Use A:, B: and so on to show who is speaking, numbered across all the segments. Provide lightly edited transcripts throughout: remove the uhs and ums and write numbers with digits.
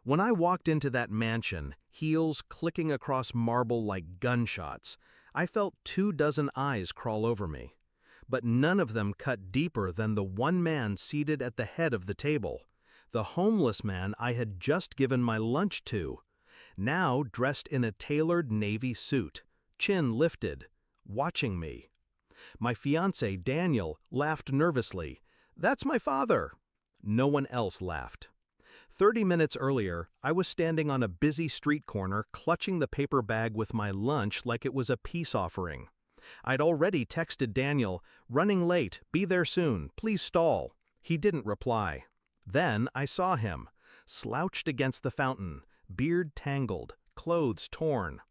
A: When I walked into that mansion, heels clicking across marble like gunshots, I felt 24 eyes crawl over me. But none of them cut deeper than the one man seated at the head of the table, the homeless man I had just given my lunch to, now dressed in a tailored navy suit, chin lifted, watching me. My fiancé, Daniel, laughed nervously. "That's my father." No one else laughed. 30 minutes earlier, I was standing on a busy street corner clutching the paper bag with my lunch like it was a peace offering. I'd already texted Daniel, "Running late, be there soon, please stall." He didn't reply. Then I saw him, slouched against the fountain, beard tangled, clothes torn.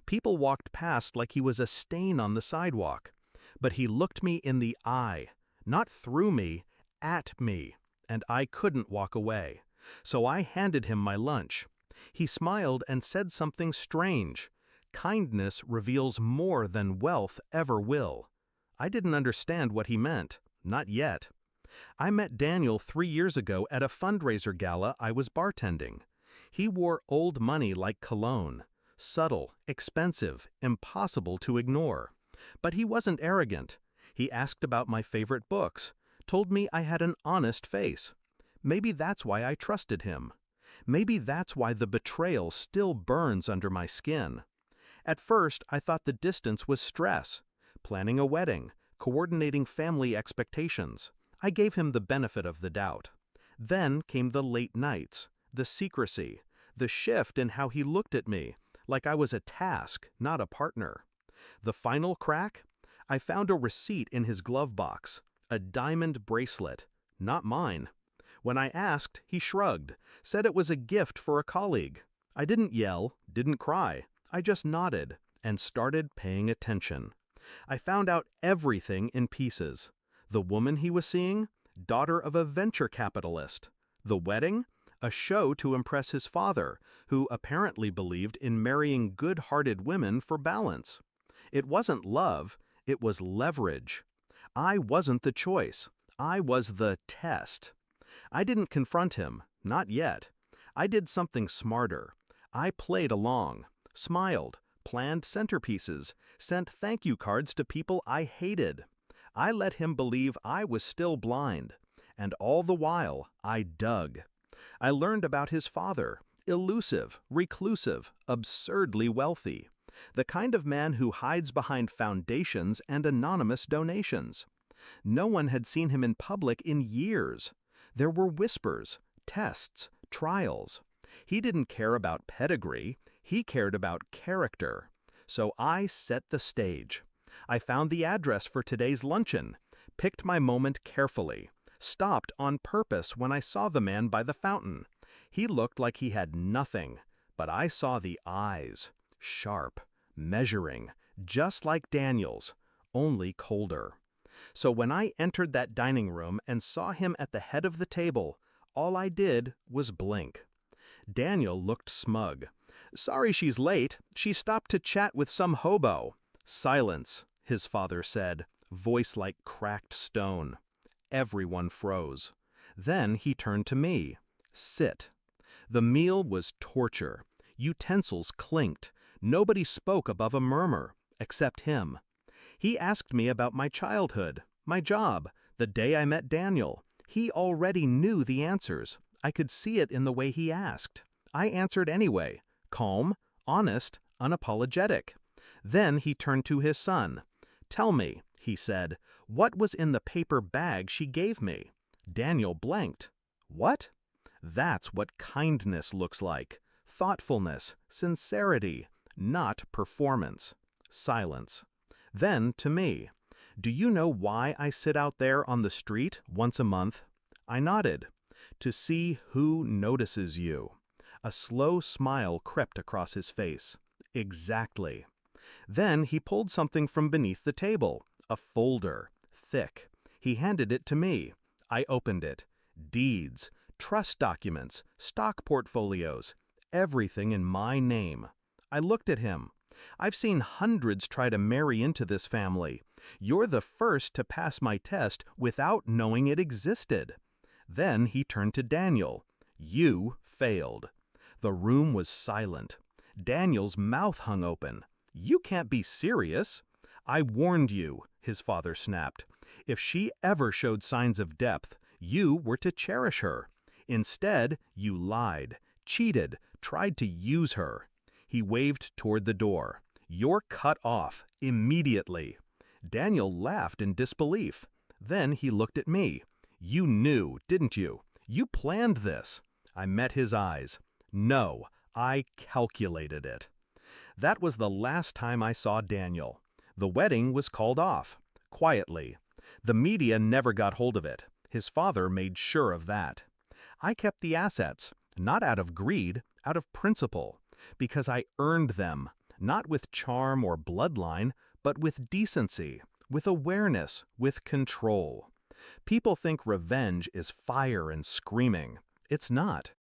A: People walked past like he was a stain on the sidewalk. But he looked me in the eye, not through me, at me, and I couldn't walk away. So I handed him my lunch. He smiled and said something strange. Kindness reveals more than wealth ever will. I didn't understand what he meant, not yet. I met Daniel 3 years ago at a fundraiser gala I was bartending. He wore old money like cologne, subtle, expensive, impossible to ignore. But he wasn't arrogant. He asked about my favorite books, told me I had an honest face. Maybe that's why I trusted him. Maybe that's why the betrayal still burns under my skin. At first, I thought the distance was stress. Planning a wedding, coordinating family expectations. I gave him the benefit of the doubt. Then came the late nights, the secrecy, the shift in how he looked at me, like I was a task, not a partner. The final crack? I found a receipt in his glove box, a diamond bracelet, not mine. When I asked, he shrugged, said it was a gift for a colleague. I didn't yell, didn't cry. I just nodded and started paying attention. I found out everything in pieces. The woman he was seeing, daughter of a venture capitalist. The wedding, a show to impress his father, who apparently believed in marrying good-hearted women for balance. It wasn't love, it was leverage. I wasn't the choice. I was the test. I didn't confront him, not yet. I did something smarter. I played along, smiled, planned centerpieces, sent thank you cards to people I hated. I let him believe I was still blind. And all the while, I dug. I learned about his father, elusive, reclusive, absurdly wealthy. The kind of man who hides behind foundations and anonymous donations. No one had seen him in public in years. There were whispers, tests, trials. He didn't care about pedigree, he cared about character. So I set the stage. I found the address for today's luncheon, picked my moment carefully, stopped on purpose when I saw the man by the fountain. He looked like he had nothing, but I saw the eyes. Sharp, measuring, just like Daniel's, only colder. So when I entered that dining room and saw him at the head of the table, all I did was blink. Daniel looked smug. "Sorry she's late. She stopped to chat with some hobo." "Silence," his father said, voice like cracked stone. Everyone froze. Then he turned to me. "Sit." The meal was torture. Utensils clinked. Nobody spoke above a murmur, except him. He asked me about my childhood, my job, the day I met Daniel. He already knew the answers. I could see it in the way he asked. I answered anyway, calm, honest, unapologetic. Then he turned to his son. "Tell me," he said, "what was in the paper bag she gave me?" Daniel blanked. "What?" That's what kindness looks like. Thoughtfulness, sincerity, not performance. Silence. Then to me, "Do you know why I sit out there on the street once a month?" I nodded. "To see who notices you." A slow smile crept across his face. "Exactly." Then he pulled something from beneath the table, a folder, thick. He handed it to me. I opened it. Deeds, trust documents, stock portfolios, everything in my name. I looked at him. "I've seen hundreds try to marry into this family. You're the first to pass my test without knowing it existed." Then he turned to Daniel. "You failed." The room was silent. Daniel's mouth hung open. "You can't be serious." "I warned you," his father snapped. "If she ever showed signs of depth, you were to cherish her. Instead, you lied, cheated, tried to use her." He waved toward the door. "You're cut off, immediately." Daniel laughed in disbelief. Then he looked at me. "You knew, didn't you? You planned this." I met his eyes. "No, I calculated it." That was the last time I saw Daniel. The wedding was called off, quietly. The media never got hold of it. His father made sure of that. I kept the assets, not out of greed, out of principle, because I earned them, not with charm or bloodline, but with decency, with awareness, with control. People think revenge is fire and screaming. It's not.